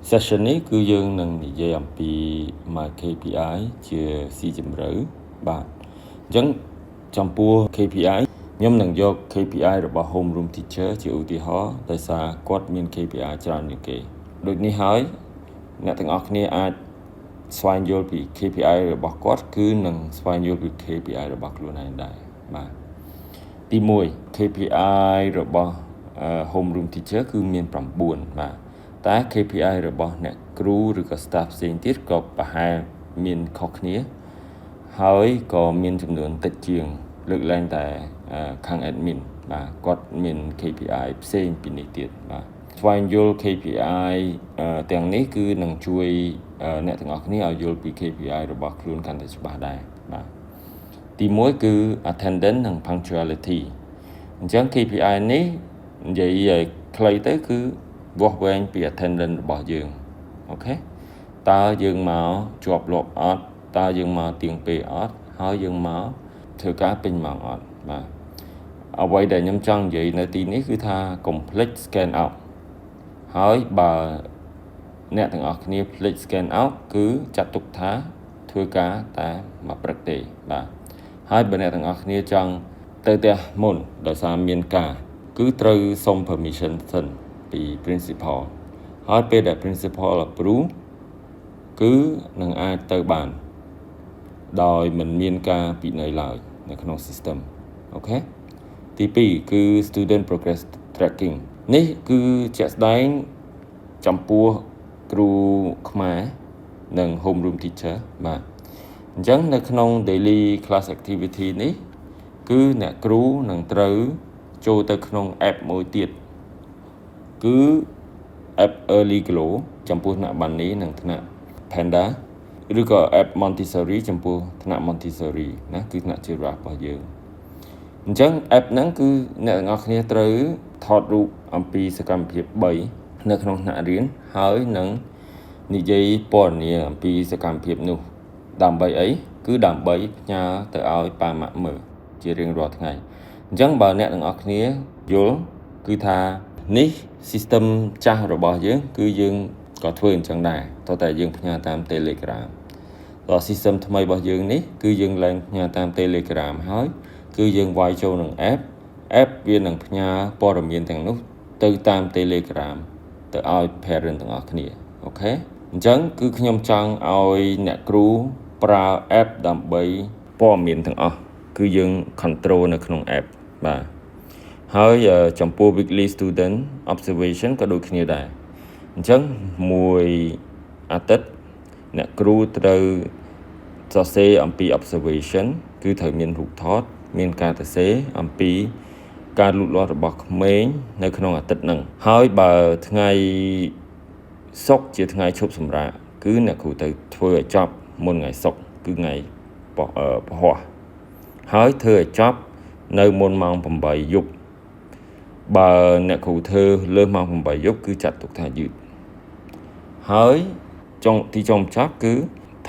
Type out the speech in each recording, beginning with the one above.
session នេះគឺយើងនឹងនិយាយអំពី my KPI ជាស៊ីជម្រៅបាទអញ្ចឹងចំពោះ KPI ខ្ញុំនឹងយក KPI របស់ homeroom teacher ជាឧទាហរណ៍ដោយសារគាត់មាន KPI ច្រើនជាងគេដូចនេះហើយអ្នកទាំងអស់គ្នាអាចស្វែងយល់ពី KPI របស់គាត់គឺនឹងស្វែងយល់ពី KPI របស់ខ្លួនឯងដែរបាទទី1 KPI របស់ homeroom teacher គឺមាន9បាទតែ KPI របស់អ្នកគ្រូឬក៏ staff ផ្សេងទៀតក៏ប្រហែលមានខុសគ្នាហើយក៏មានចំនួនតិចជាងលើកឡើងតែខាង admin បាទគាត់មាន KPI ផ្សេងពីនេះទៀតបាទស្វែងយល់ KPI ទាំងនេះគឺនឹងជួយអ្នកទាំងអស់គ្នាឲ្យយល់ពី KPI របស់ខ្លួនកាន់តែច្បាស់ដែរបាទទី1គឺ attendance និង punctuality អញ្ចឹង KPI នេះនិយាយខ្លីទៅគឺវាស់វែងពី attendance របស់យើងអូខេតើយើងមកជាប់លាប់អត់តើយើងមកទៀងពេលអត់ហើយយើងមកធ្វើការពេញម៉ោងអត់បាទអ្វីដែលខ្ញុំចង់និយាយនៅទីនេះគឺថា complete scan out ហើយបើអ្នកទាំងអស់គ្នាភ្លេច scan out គឺចាត់ទុកថាធ្វើការតែមួយព្រឹកទេបាទហើយបើអ្នកទាំងអស់គ្នាចង់ទៅផ្ទះមុនដោយសារមានការគឺត្រូវសុំ permission សិនពី principal ហើយពេលដែល principal approve គឺនឹងអាចទៅបានដោយមិនមានការពិន័យឡើយនៅក្នុង system អូខេទី2គឺ student progress tracking នេះគឺជាក់ស្ដែងចំពោះគ្រូខ្មែរនិង homeroom teacher បាទអញ្ចឹងនៅក្នុង daily class activity នេះគឺអ្នកគ្រូនឹងត្រូវចូលទៅក្នុង app មួយទៀតគឺ app Early Glow ចំពោះថ្នាក់បាននេះនិងថ្នាក់ Panda ឬក៏ app Montessori ចំពោះថ្នាក់ Montessori ណាគឺថ្នាក់ជារបស់យើងអញ្ចឹង app ហ្នឹងគឺអ្នកទាំងអស់គ្នាត្រូវថតរូបអំពីសកម្មភាព3នៅក្នុងថ្នាក់រៀនហើយនឹងនិយាយព័ត៌មានអំពីសកម្មភាពនោះដើម្បីអីគឺដើម្បីផ្ញើទៅឲ្យប៉ាម៉ាក់មើលជារៀងរាល់ថ្ងៃអញ្ចឹងបើអ្នកទាំងអស់គ្នាយល់គឺថានេះ system ចាស់របស់យើងគឺយើងក៏ធ្វើអញ្ចឹងដែរតោះតែយើងផ្ញើតាម Telegram ដល់ system ថ្មីរបស់យើងនេះគឺយើងឡើងផ្ញើតាម Telegram ហើយគឺយើងវាយចូលនឹង app វានឹងផ្ញើព័ត៌មានទាំងនោះទៅតាម Telegram ទៅឲ្យ parent ទាំងអស់គ្នាអូខេអញ្ចឹងគឺខ្ញុំចង់ឲ្យអ្នកគ្រូប្រើ app ដើម្បីព័ត៌មានទាំងអស់គឺយើង control នៅក្នុង app បាទហើយចំពោះ weekly student observation ក៏ដូចគ្នាដែរអញ្ចឹងមួយអាទិត្យអ្នកគ្រូត្រូវសរសេរអំពី observation គឺត្រូវមានរូបថតមានការសរសេរអំពីការលូតលាស់របស់ក្មេងនៅក្នុងអាទិត្យហ្នឹងហើយបើថ្ងៃសុក្រជាថ្ងៃឈប់សម្រាកគឺអ្នកគ្រូត្រូវធ្វើឲ្យចប់មុនថ្ងៃសុក្រគឺថ្ងៃពហុហើយធ្វើឲ្យចប់នៅមុនម៉ោង8យប់បើអ្នកគ្រូធ្វើលើសម៉ោង8យប់គឺចាត់ទុកថាយឺតហើយទីចុងបញ្ចប់គឺ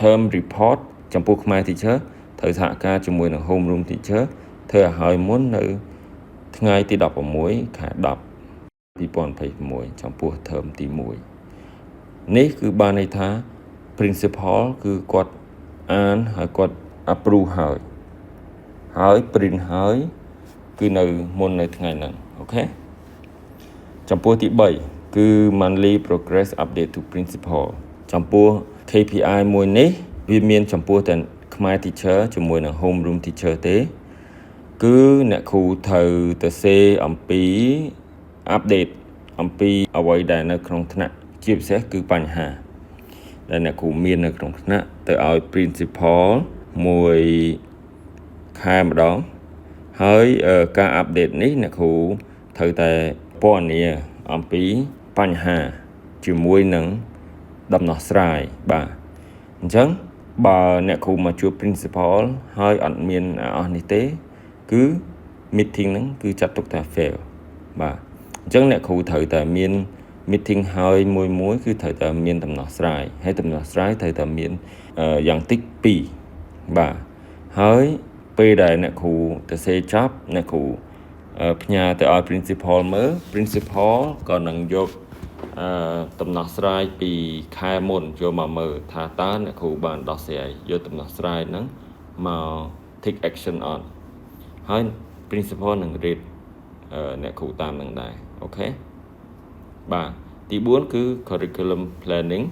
term report ចំពោះខ្មែរ teacher ត្រូវសហការជាមួយនឹង homeroom teacher ធ្វើឲ្យហើយមុននៅថ្ងៃទី16ខែ10 2026ចំពោះ term ទី1នេះគឺបានន័យថា principal គឺគាត់អានហើយគាត់ approve ហើយ print ហើយគឺនៅមុននៅថ្ងៃហ្នឹងអូខេចំពោះទី3គឺ monthly progress update to principal ចំពោះ KPI មួយនេះវាមានចំពោះតែខ្មែរ teacher ជាមួយនឹង homeroom teacher ទេគឺអ្នកគ្រូត្រូវទៅសេអំពី update អំពីអ្វីដែលនៅក្នុងថ្នាក់ជាពិសេសគឺបញ្ហាដែលអ្នកគ្រូមាននៅក្នុងថ្នាក់ទៅឲ្យ principal មួយខែម្ដងហើយការ update នេះអ្នកគ្រូត្រូវតែពណ៌នាអំពីបញ្ហាជាមួយនឹងដំណោះស្រាយបាទអញ្ចឹងបើអ្នកគ្រូមកជួប principal ហើយអត់មានអស់នេះទេគឺ meeting ហ្នឹងគឺចាត់ទុកថា fail បាទអញ្ចឹងអ្នកគ្រូត្រូវតែមាន meeting ហើយមួយគឺត្រូវតែមានដំណោះស្រាយហើយដំណោះស្រាយត្រូវតែមានយ៉ាងតិច2បាទហើយពេលដែលអ្នកគ្រូទៅសេចប់អ្នកគ្រូផ្ញើទៅឲ្យ principal មើល principal ក៏នឹងយក ដំណោះស្រាយពីខែមុនចូលមកមើលថាតើអ្នកគ្រូបានដោះស្រាយយកដំណោះស្រាយហ្នឹងមក take action on ហើយ principal នឹង rate អ្នកគ្រូតាមនឹងដែរអូខេបាទទី4គឺ curriculum planning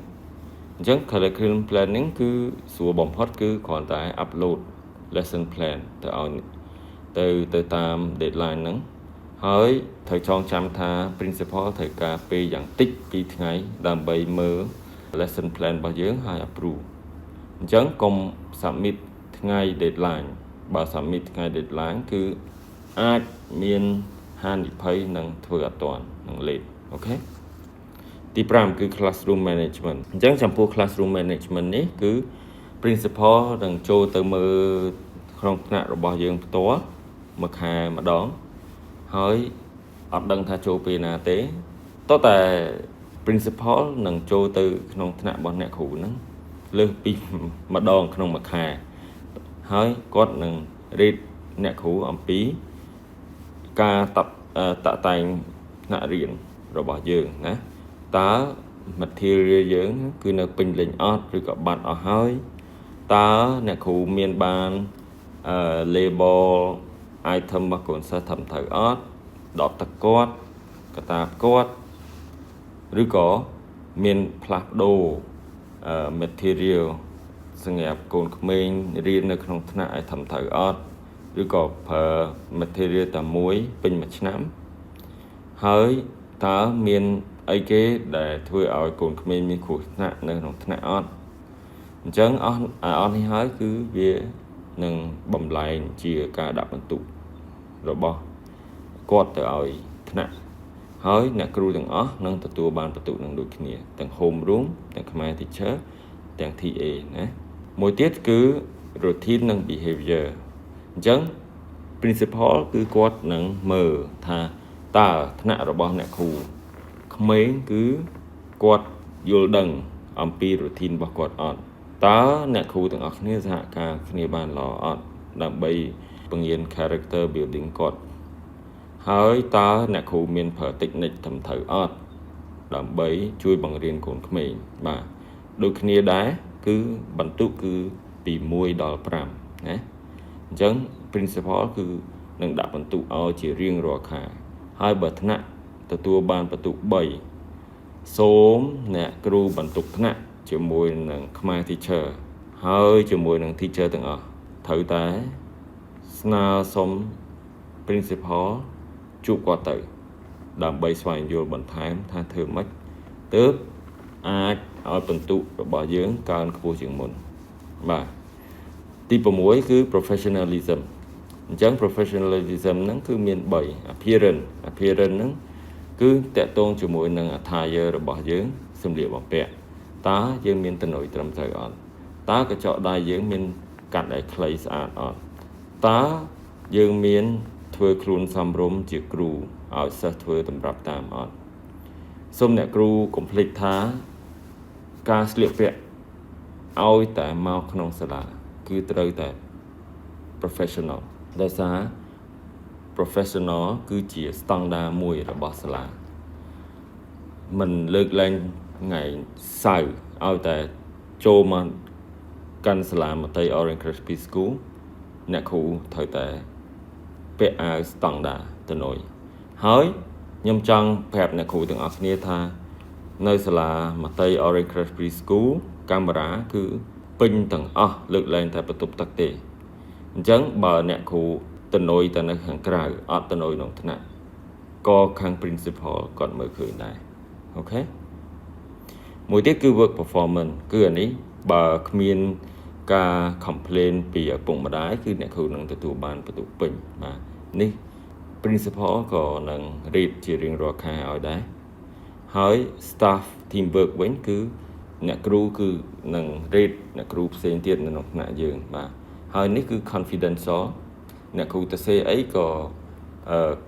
អញ្ចឹង curriculum planning គឺស្រួលបំផុតគឺគ្រាន់តែ upload lesson plan ទៅឲ្យទៅតាម deadline ហ្នឹងហើយត្រូវចងចាំថា principal ត្រូវការពេលយ៉ាងតិច2ថ្ងៃដើម្បីមើល lesson plan របស់យើងហើយ approve អញ្ចឹងកុំ submit ថ្ងៃ deadline បើ submit ថ្ងៃ deadline គឺអាចមានហានិភ័យនឹងធ្វើអត់ទាន់នឹង late អូខេទី5គឺ classroom management អញ្ចឹងចំពោះ classroom management នេះគឺ principal នឹងចូលទៅមើលក្នុងថ្នាក់របស់យើងផ្ទាល់មួយខែម្ដងហើយអត់ដឹងថាចូលពេលណាទេតោះតែ principal នឹងចូលទៅក្នុងថ្នាក់របស់អ្នកគ្រូហ្នឹងលើសពីម្ដងក្នុងមួយខែហើយគាត់នឹង rate អ្នកគ្រូអំពីការតាក់តែងថ្នាក់រៀនរបស់យើងណាតើ material យើងគឺនៅពេញលេញអត់ឬក៏បាត់អស់ហើយតើអ្នកគ្រូមានបាន label item របស់កូនសិស្សត្រឹមត្រូវអត់ដកទឹកគាត់កតាបគាត់ឬក៏មានផ្លាស់ប្ដូរmaterial សម្រាប់កូនក្មេងរៀននៅក្នុងថ្នាក់ឲ្យត្រឹមត្រូវអត់ឬក៏ប្រើ material តែមួយពេញមួយឆ្នាំហើយតើមានអីគេដែលធ្វើឲ្យកូនក្មេងមានគ្រោះថ្នាក់នៅក្នុងថ្នាក់អត់អញ្ចឹងអស់នេះហើយគឺវានឹងបំលែងជាការដាក់បន្ទុករបស់គាត់ទៅឲ្យថ្នាក់ហើយអ្នកគ្រូទាំងអស់នឹងទទួលបានបន្ទុកនឹងដូចគ្នាទាំង home room ទាំងខ្មែរ teacher ទាំង TA ណាមួយទៀតគឺ routine និង behavior អញ្ចឹង principal គឺគាត់នឹងមើលថាតើថ្នាក់របស់អ្នកគ្រូក្មេងគឺគាត់យល់ដឹងអំពី routine របស់គាត់អត់តើអ្នកគ្រូទាំងអស់គ្នាសហការគ្នាបានល្អអត់ដើម្បីពង្រៀន character building គាត់ហើយតើអ្នកគ្រូមានប្រើ technique ត្រឹមត្រូវអត់ដើម្បីជួយបង្រៀនកូនក្មេងបាទដូចគ្នាដែរគឺបន្ទុកគឺពី1ដល់5ណាអញ្ចឹង principal គឺនឹងដាក់បន្ទុកឲ្យជារៀងរាល់ខែហើយបើថ្នាក់ទទួលបានបន្ទុក3សូមអ្នកគ្រូបន្ទុកថ្នាក់ជាមួយនឹងខ្មែរ teacher ហើយជាមួយនឹង teacher ទាំងអស់ត្រូវតែស្នើសុំ principal ជួបគាត់ទៅដើម្បីស្វែងយល់បន្ថែមថាធ្វើម៉េចទើបអាចឲ្យបន្ទុករបស់យើងកើនខ្ពស់ជាងមុនបាទទី6គឺ professionalism អញ្ចឹង professionalism ហ្នឹងគឺមាន3 appearance ហ្នឹងគឺតកតងជាមួយនឹង attire របស់យើងសម្លៀកបំពាក់តើយើងមានតំណុយត្រឹមត្រូវអត់តើកញ្ចក់ដៃយើងមានកាត់ឲ្យខ្លីស្អាតអត់តើយើងមានធ្វើខ្លួនសមរម្យជាគ្រូឲ្យសិស្សធ្វើតម្រាប់តាមអត់សូមអ្នកគ្រូកុំភ្លេចថាការស្លៀកពាក់ឲ្យតែមកក្នុងសាលាគឺត្រូវតែ professional ដោយសារ professional គឺជាស្តង់ដារមួយរបស់សាលាមិនលើកឡើងថ្ងៃសៅរ៍ឲ្យតែចូលមកកាន់សាលាមត្តេយ្យ Orange Crespi School អ្នកគ្រូត្រូវតែពាក់អាវស្តង់ដារទៅនុយហើយខ្ញុំចង់ប្រាប់អ្នកគ្រូទាំងអស់គ្នាថានៅសាលាមត្តេយ្យ Orange Crespi School កាមេរ៉ាគឺពេញទាំងអស់លើកលែងតែបន្ទប់ទឹកទេអញ្ចឹងបើអ្នកគ្រូទៅនុយទៅនៅខាងក្រៅអត់ទៅនុយក្នុងថ្នាក់ក៏ខាង principal គាត់មើលឃើញដែរអូខេមួយទៀតគឺ work performance គឺអានេះបើគ្មានការ complain ពីឪពុកម្ដាយគឺអ្នកគ្រូនឹងទទួលបានបន្ទុកពេញបាទនេះ principal ក៏នឹង read ជារៀងរាល់ខែឲ្យដែរហើយ staff team work វិញគឺអ្នកគ្រូគឺនឹង read អ្នកគ្រូផ្សេងទៀតនៅក្នុងថ្នាក់យើងបាទហើយនេះគឺ confidential អ្នកគ្រូទៅសេអីក៏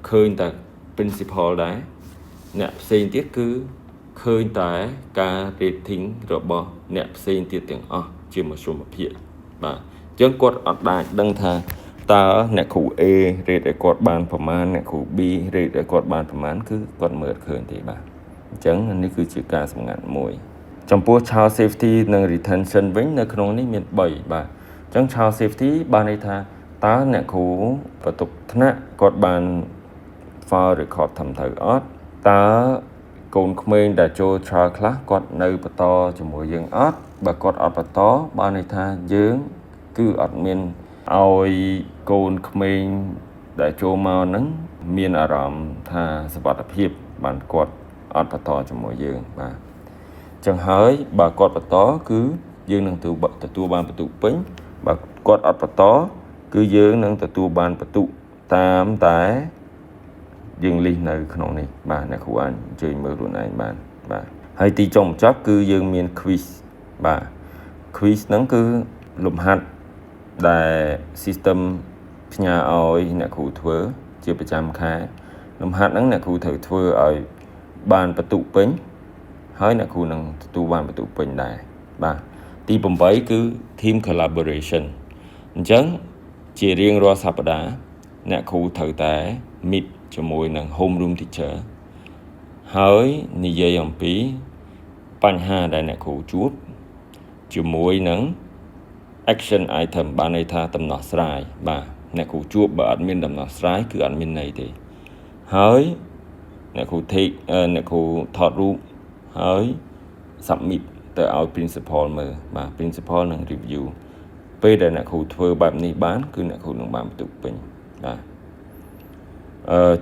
ឃើញតែ principal ដែរអ្នកផ្សេងទៀតគឺឃើញតែការ rating របស់អ្នកផ្សេងទៀតទាំងអស់ជាមធ្យមភាពបាទអញ្ចឹងគាត់អត់អាចដឹងថាតើអ្នកគ្រូ A rate ឲ្យគាត់បានប្រមាណអ្នកគ្រូ B rate ឲ្យគាត់បានប្រមាណគឺគាត់មើលឃើញទេបាទ អញ្ចឹងនេះគឺជាការសម្ងាត់មួយចំពោះ child safety និង retention វិញនៅក្នុងនេះមាន3បាទអញ្ចឹង child safety បានន័យថាតើអ្នកគ្រូបន្ទប់ថ្នាក់គាត់បាន file record ត្រឹមត្រូវអត់តើកូនក្មេងដែលចូលច្រើនខ្លះគាត់នៅបន្តជាមួយយើងអត់បើគាត់អត់បន្តបានន័យថាយើងគឺអត់មានឲ្យកូនក្មេងដែលចូលមកហ្នឹងមានអារម្មណ៍ថាសុវត្ថិភាពបានគាត់អត់បន្តជាមួយយើងបាទចឹងហើយបើគាត់បន្តគឺយើងនឹងទទួលបានបន្ទុកពេញបើគាត់អត់បន្តគឺយើងនឹងទទួលបានបន្ទុកតាមតែយើងលិះនៅក្នុងនេះបាទអ្នកគ្រូអាចអញ្ជើញមើលខ្លួនឯងបានបាទហើយទីចុងបញ្ចប់គឺយើងមាន quiz បាទ quiz ហ្នឹងគឺលំហាត់ដែល system ផ្ញើឲ្យអ្នកគ្រូធ្វើជាប្រចាំខែលំហាត់ហ្នឹងអ្នកគ្រូត្រូវធ្វើឲ្យបានបន្ទុកពេញហើយអ្នកគ្រូនឹងទទួលបានបន្ទុកពេញដែរបាទទី8គឺ team collaboration អញ្ចឹងជារៀងរាល់សប្តាហ៍អ្នកគ្រូត្រូវតែ meet ជាមួយនឹង homeroom teacher ហើយនិយាយអំពីបញ្ហាដែលអ្នកគ្រូជួបជាមួយនឹង action item បានន័យថាដំណោះស្រាយបាទអ្នកគ្រូជួបបើអត់មានដំណោះស្រាយគឺអត់មានន័យទេហើយអ្នកគ្រូថតរូបហើយ submit ទៅឲ្យ principal មើលបាទ principal នឹង review ពេលដែលអ្នកគ្រូធ្វើបែបនេះបានគឺអ្នកគ្រូនឹងបានបន្ទុកពេញបាទ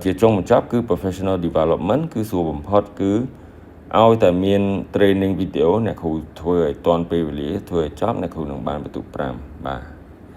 ជាចុងបញ្ចប់គឺ professional development គឺសួរបំផុតគឺឲ្យតែមាន training video អ្នកគ្រូធ្វើឲ្យទាន់ពេលវេលាធ្វើឲ្យចប់អ្នកគ្រូនឹងបានបន្ទុក5បាទ